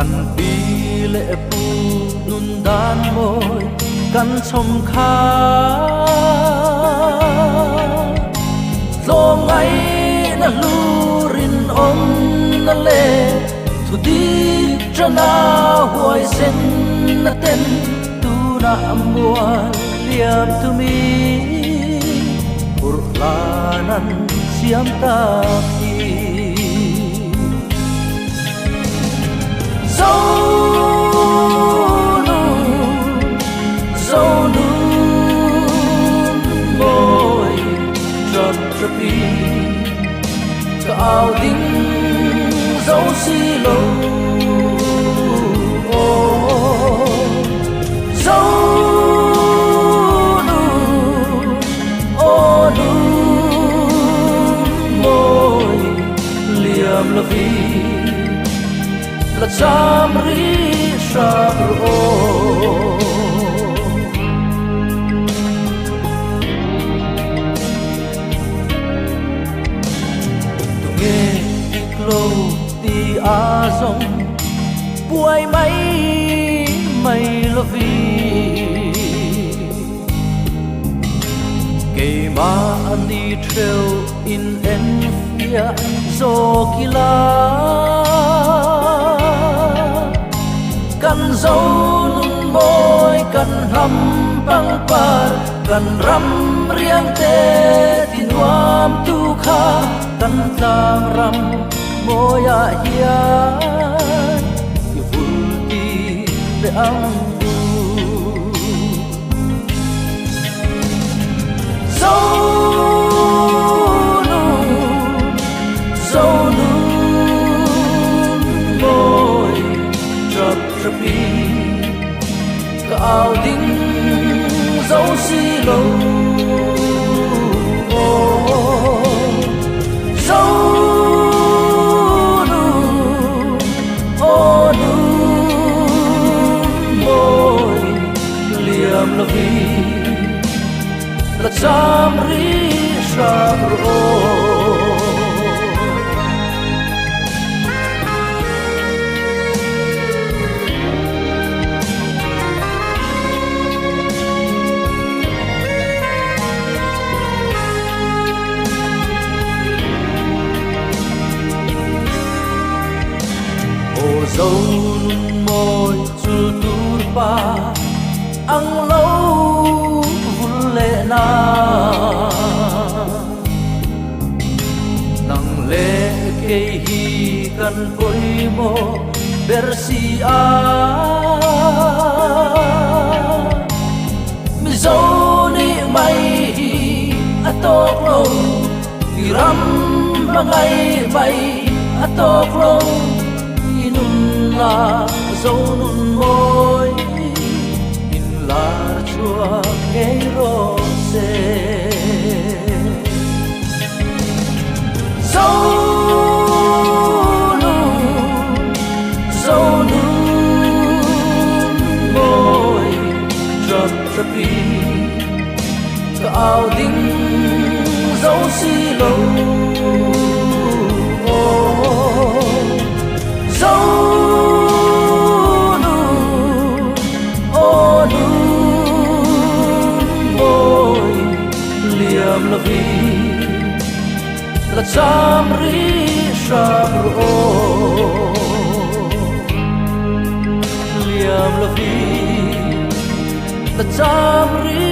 กันปีเละปูนุนดานมอยกันชมคาโลงไงนะลูรินอมนะเลทุดีจนาหวยเส้นนะเต้นตูนะมัวเลียมทุมีปุรลานันเสียมตาพีZonu môi trật trpi cao đinh dấu xi lô Zonu onu môi liam la vi la chamri shabro ti a zong buai mai mai lo vi ke ma ani trail in en fia zo kila kan zo nun boy kan ham pang par kan ram riang te tin wam tu kha kan tang ram moya hian yu vulti de ang Zonu boy trap trapi cao đinh dấu xi lô la vi la chamri shabro o zon môi chu tur pa ang lâu vun lệ na nang lệ kê hi kan poi mo bersia mi zoni mai hi atok lo tiram mangai mai atok lo inun la zonun moi la chua kei rose Zonu môi trật trapi cao đinh dấu xi lô la vi la chamri shabro liam la vi la chamri